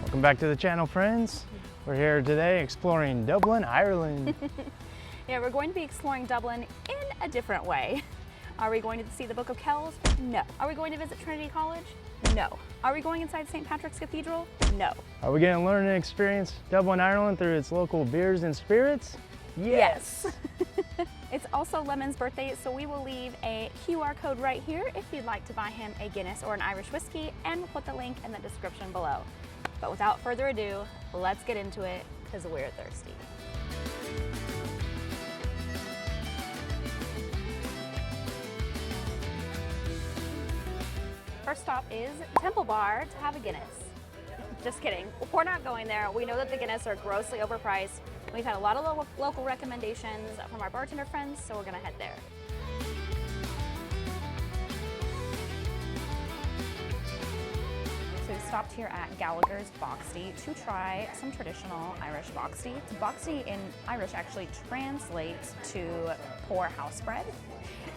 Welcome back to the channel, friends. We're here today exploring Dublin, Ireland. Yeah, we're going to be exploring Dublin in a different way. Are we going to see the Book of Kells? No. Are we going to visit Trinity College? No. Are we going inside St. Patrick's Cathedral? No. Are we going to learn and experience Dublin, Ireland through its local beers and spirits? Yes. It's also Lemon's birthday, so we will leave a QR code right here if you'd like to buy him a Guinness or an Irish whiskey, and we'll put the link in the description below. But without further ado, let's get into it, because we're thirsty. First stop is Temple Bar to have a Guinness. Just kidding, we're not going there. We know that the Guinness are grossly overpriced. We've had a lot of local recommendations from our bartender friends, so we're gonna head there. So we stopped here at Gallagher's Boxty to try some traditional Irish Boxty. Boxty in Irish actually translates to poor house bread.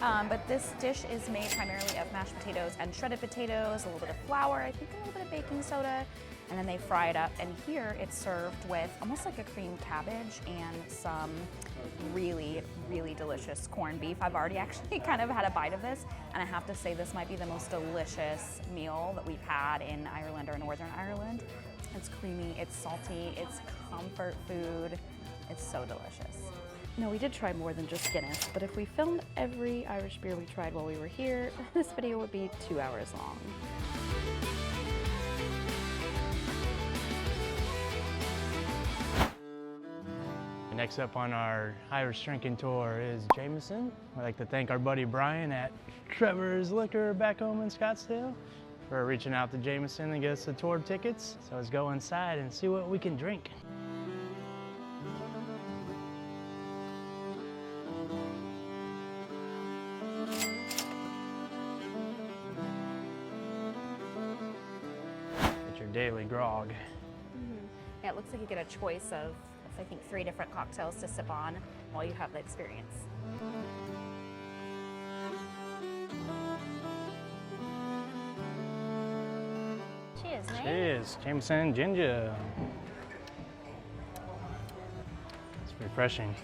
But this dish is made primarily of mashed potatoes and shredded potatoes, a little bit of flour, I think a little bit of baking soda, and then they fry it up. And here it's served with almost like a creamed cabbage and some really, really delicious corned beef. I've already actually kind of had a bite of this, and I have to say this might be the most delicious meal that we've had in Ireland or Northern Ireland. It's creamy, it's salty, it's comfort food. It's so delicious. No, we did try more than just Guinness, but if we filmed every Irish beer we tried while we were here, this video would be 2 hours long. Next up on our Irish drinking tour is Jameson. I'd like to thank our buddy Brian at Trevor's Liquor back home in Scottsdale for reaching out to Jameson and get us the tour tickets. So let's go inside and see what we can drink. It's your daily grog. Yeah, it looks like you get a choice of, I think, 3 different cocktails to sip on while you have the experience. Cheers, mate. Cheers, Jameson ginger. It's refreshing.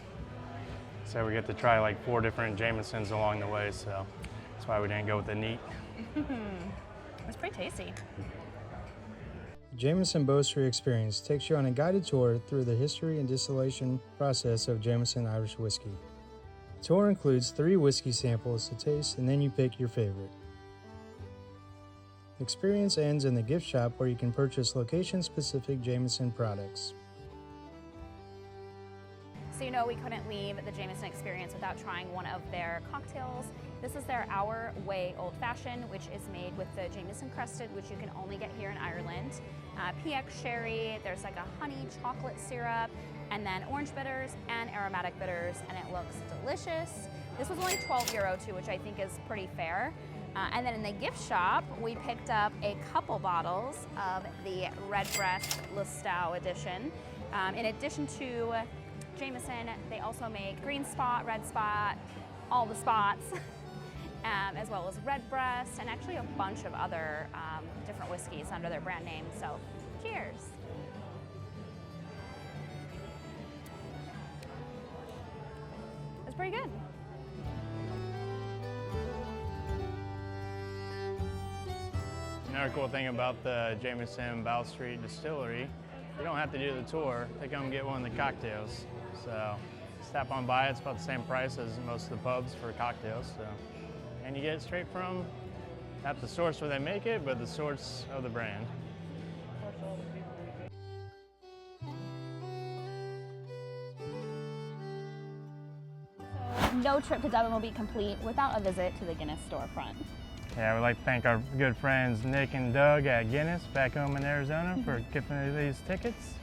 So we get to try like 4 different Jamesons along the way, so that's why we didn't go with the neat. It's pretty tasty. The Jameson Boastery Experience takes you on a guided tour through the history and distillation process of Jameson Irish whiskey. The tour includes 3 whiskey samples to taste, and then you pick your favorite. The experience ends in the gift shop, where you can purchase location-specific Jameson products. So you know we couldn't leave the Jameson experience without trying one of their cocktails. This is their Our Way Old Fashioned, which is made with the Jameson Crusted, which you can only get here in Ireland. PX sherry, there's like a honey chocolate syrup, and then orange bitters and aromatic bitters, and it looks delicious. This was only €12 too, which I think is pretty fair. And then in the gift shop, we picked up a couple bottles of the Redbreast Listowel edition. In addition to Jameson, they also make Green Spot, Red Spot, all the spots, as well as Redbreast, and actually a bunch of other different whiskeys under their brand name. So, cheers. It's pretty good. Another cool thing about the Jameson Boastery Distillery, you don't have to do the tour. They come get one of the cocktails. So stop on by. It's about the same price as most of the pubs for cocktails. So, and you get it straight from, not the source where they make it, but the source of the brand. So no trip to Dublin will be complete without a visit to the Guinness Storefront. Yeah, we'd like to thank our good friends Nick and Doug at Guinness back home in Arizona for giving us these tickets.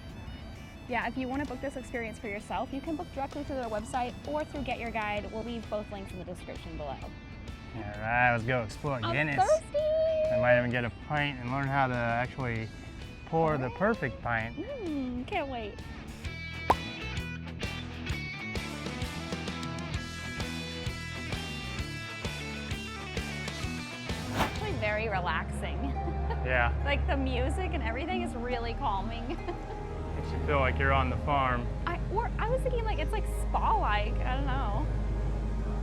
Yeah, if you want to book this experience for yourself, you can book directly through their website or through Get Your Guide. We'll leave both links in the description below. All right, let's go explore Guinness. I'm thirsty! I might even get a pint and learn how to actually pour the perfect pint. Can't wait. Actually very relaxing. Yeah. Like the music and everything is really calming. Makes you feel like you're on the farm. I was thinking like it's like spa-like, I don't know.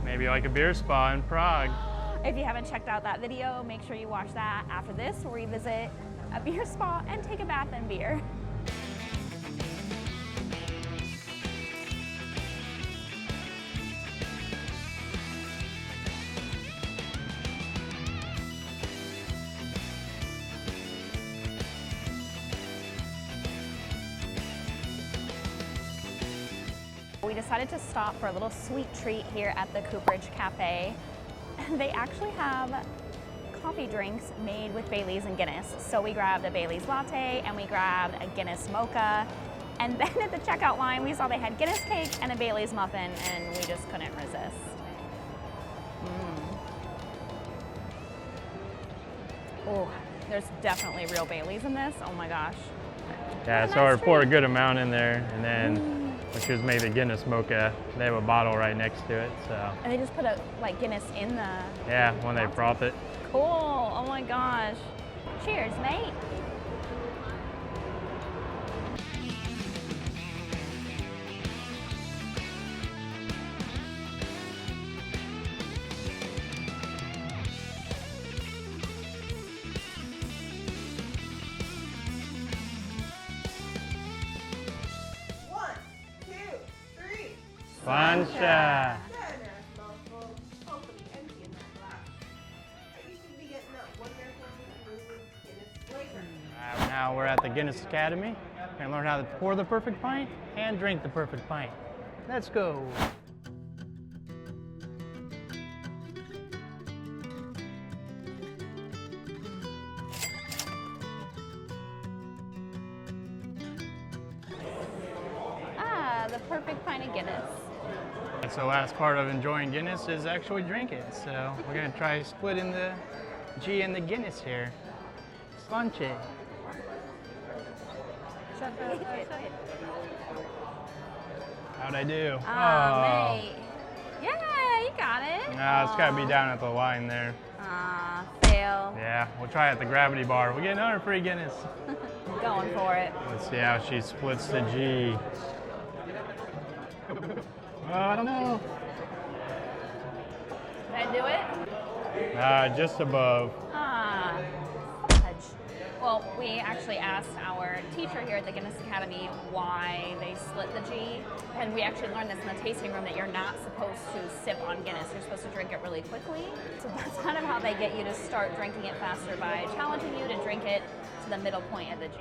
Maybe like a beer spa in Prague. If you haven't checked out that video, make sure you watch that. After this, we'll revisit a beer spa and take a bath in beer. We decided to stop for a little sweet treat here at the Cooperage Cafe. They actually have coffee drinks made with Baileys and Guinness. So we grabbed a Baileys latte and we grabbed a Guinness mocha. And then at the checkout line, we saw they had Guinness cake and a Baileys muffin, and we just couldn't resist. Oh, there's definitely real Baileys in this. Oh my gosh. Yeah, so I pour a good amount in there, and then when she was making the Guinness mocha, they have a bottle right next to it, so. And they just put a like Guinness in the. Yeah, when they froth it. Cool. Oh my gosh. Cheers, mate. Pancha. Now we're at the Guinness Academy and learn how to pour the perfect pint and drink the perfect pint. Let's go. The perfect pint of Guinness. So the last part of enjoying Guinness is actually drinking it. So we're gonna try splitting the G and the Guinness here. Slanche. How'd I do? Mate. Yeah, you got it. No, it's gotta be down at the line there. Fail. Yeah, we'll try at the gravity bar. We get another free Guinness. Going for it. Let's see how she splits the G. I don't know. Did I do it? Just above. Fudge. Well, we actually asked our teacher here at the Guinness Academy why they split the G, and we actually learned this in the tasting room that you're not supposed to sip on Guinness. You're supposed to drink it really quickly. So that's kind of how they get you to start drinking it faster, by challenging you to drink it to the middle point of the G.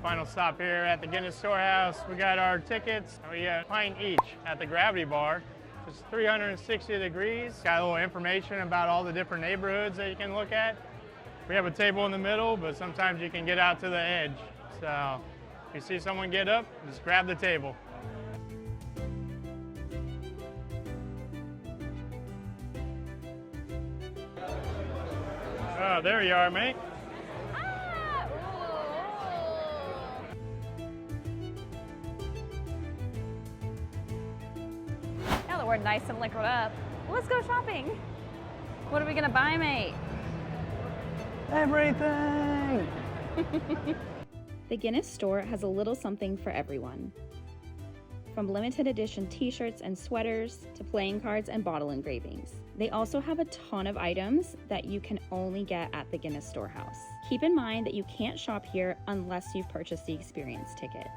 Final stop here at the Guinness Storehouse. We got our tickets. We got a pint each at the gravity bar. It's 360 degrees. Got a little information about all the different neighborhoods that you can look at. We have a table in the middle, but sometimes you can get out to the edge. So if you see someone get up, just grab the table. Oh, there you are, mate. Now that we're nice and liquored up, let's go shopping. What are we gonna buy, mate? Everything! The Guinness store has a little something for everyone. From limited edition t-shirts and sweaters to playing cards and bottle engravings. They also have a ton of items that you can only get at the Guinness Storehouse. Keep in mind that you can't shop here unless you've purchased the experience ticket.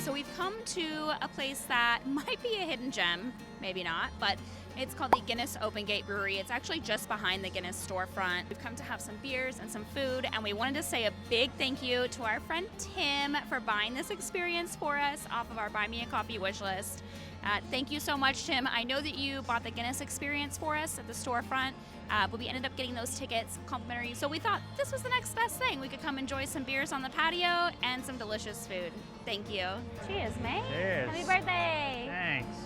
So we've come to a place that might be a hidden gem, maybe not, but it's called the Guinness Open Gate Brewery. It's actually just behind the Guinness Storefront. We've come to have some beers and some food, and we wanted to say a big thank you to our friend Tim for buying this experience for us off of our Buy Me a Coffee wish list. Thank you so much, Tim. I know that you bought the Guinness experience for us at the storefront, but we ended up getting those tickets complimentary. So we thought this was the next best thing. We could come enjoy some beers on the patio and some delicious food. Thank you. Cheers, mate. Cheers. Happy birthday. Thanks.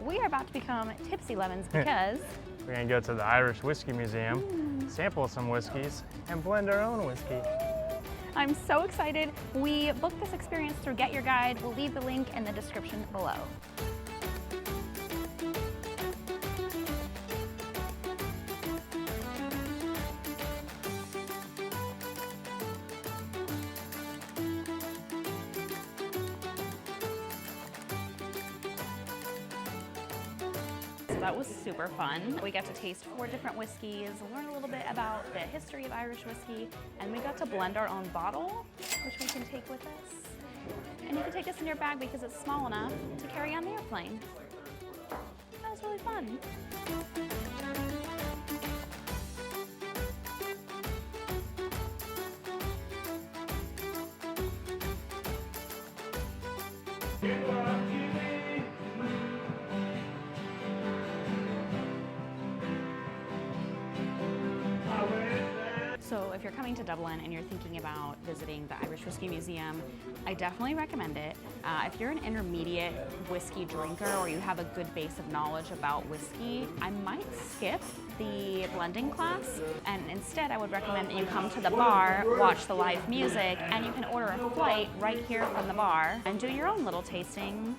We are about to become tipsy lemons because We're gonna go to the Irish Whiskey Museum, sample some whiskeys, and blend our own whiskey. I'm so excited. We booked this experience through Get Your Guide. We'll leave the link in the description below. That was super fun. We got to taste 4 different whiskeys, learn a little bit about the history of Irish whiskey, and we got to blend our own bottle, which we can take with us. And you can take this in your bag because it's small enough to carry on the airplane. That was really fun. So if you're coming to Dublin and you're thinking about visiting the Irish Whiskey Museum, I definitely recommend it. If you're an intermediate whiskey drinker or you have a good base of knowledge about whiskey, I might skip the blending class, and instead I would recommend that you come to the bar, watch the live music, and you can order a flight right here from the bar and do your own little tasting.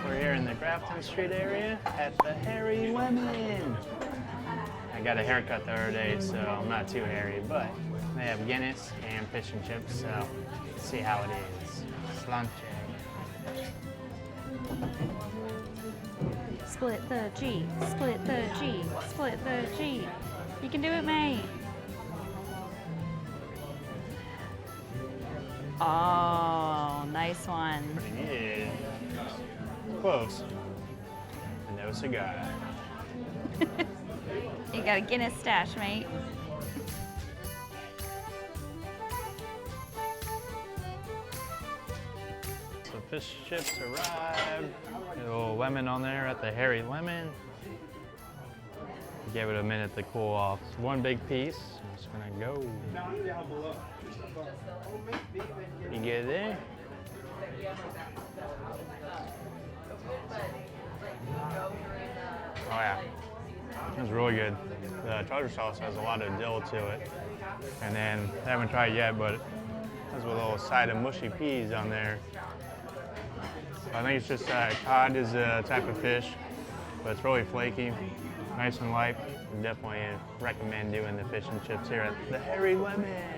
We're here in the Grafton Street area at the Hairy Lemon. I got a haircut the other day, so I'm not too hairy, but they have Guinness and fish and chips, so let's see how it is. Slanche. Split the G, split the G, split the G. You can do it, mate. Oh, nice one. Yeah. Close. And no cigar. You got a Guinness stash, mate. So fish chips arrived. A little lemon on there at the Hairy Lemon. Give it a minute to cool off. It's one big piece. I'm just gonna go. You get it there? Oh yeah, it's really good. The tartar sauce has a lot of dill to it. And then, I haven't tried yet, but it has a little side of mushy peas on there. I think it's just cod is a type of fish, but it's really flaky, nice and light. I definitely recommend doing the fish and chips here at the Hairy Lemon.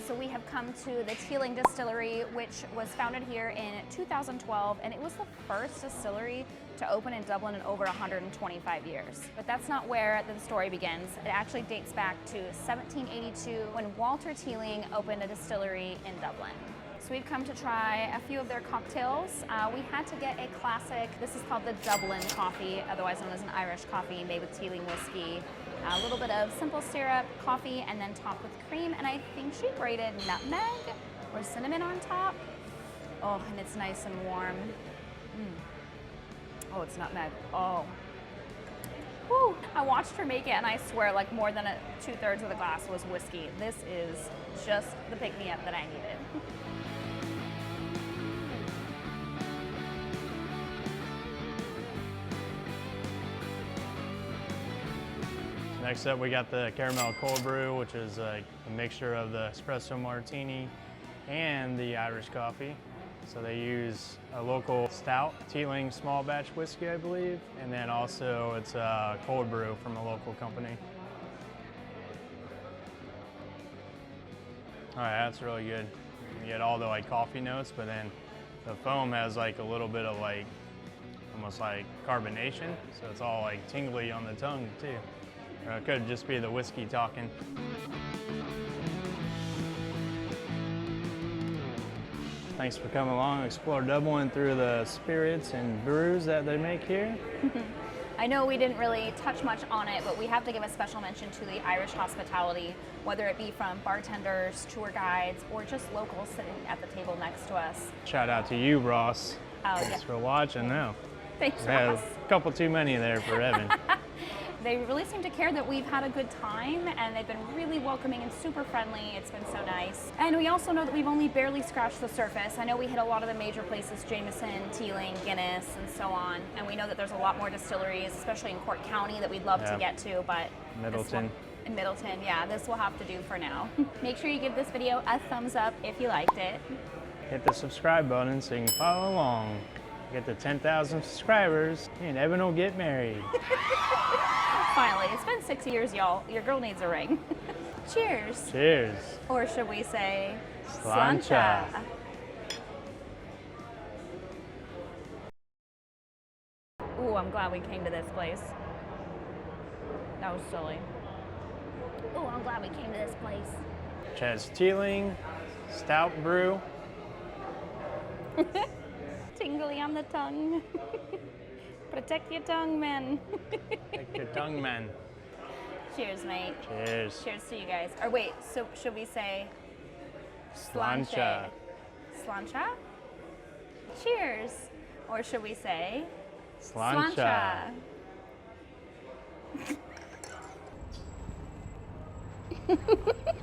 So we have come to the Teeling Distillery, which was founded here in 2012, and it was the first distillery to open in Dublin in over 125 years. But that's not where the story begins. It actually dates back to 1782 when Walter Teeling opened a distillery in Dublin. So we've come to try a few of their cocktails. We had to get a classic. This is called the Dublin coffee, otherwise known as an Irish coffee made with Teeling whiskey. A little bit of simple syrup, coffee, and then topped with cream. And I think she grated nutmeg or cinnamon on top. Oh, and it's nice and warm. Oh, it's nutmeg. Oh. Whew. I watched her make it, and I swear, like more than 2/3 of the glass was whiskey. This is just the pick-me-up that I needed. Next up, we got the caramel cold brew, which is a mixture of the espresso martini and the Irish coffee. So they use a local stout, Teeling small batch whiskey, I believe, and then also it's a cold brew from a local company. All right, that's really good. You get all the like coffee notes, but then the foam has like a little bit of like, almost like carbonation. So it's all like tingly on the tongue too. Or it could just be the whiskey talking. Thanks for coming along, explore Dublin through the spirits and brews that they make here. I know we didn't really touch much on it, but we have to give a special mention to the Irish hospitality, whether it be from bartenders, tour guides, or just locals sitting at the table next to us. Shout out to you, Ross. Oh, Thanks for watching now. Thanks, We had Ross. a couple too many there for Evan. They really seem to care that we've had a good time, and they've been really welcoming and super friendly. It's been so nice. And we also know that we've only barely scratched the surface. I know we hit a lot of the major places, Jameson, Teeling, Guinness, and so on. And we know that there's a lot more distilleries, especially in Cork County, that we'd love to get to, but Middleton. In Middleton, yeah, this will have to do for now. Make sure you give this video a thumbs up if you liked it. Hit the subscribe button so you can follow along. Get to 10,000 subscribers, and Evan will get married. Finally, it's been 6 years, y'all. Your girl needs a ring. Cheers. Cheers. Or should we say, Sláinte. Ooh, I'm glad we came to this place. That was silly. Ooh, I'm glad we came to this place. Chaz Teeling, stout brew. Tingly on the tongue. Protect your tongue, man. Take your tongue, man. Cheers, mate. Cheers. Cheers to you guys. Or wait, so should we say Sláinte. Sláinte? Cheers. Or should we say Sláinte. Sláinte?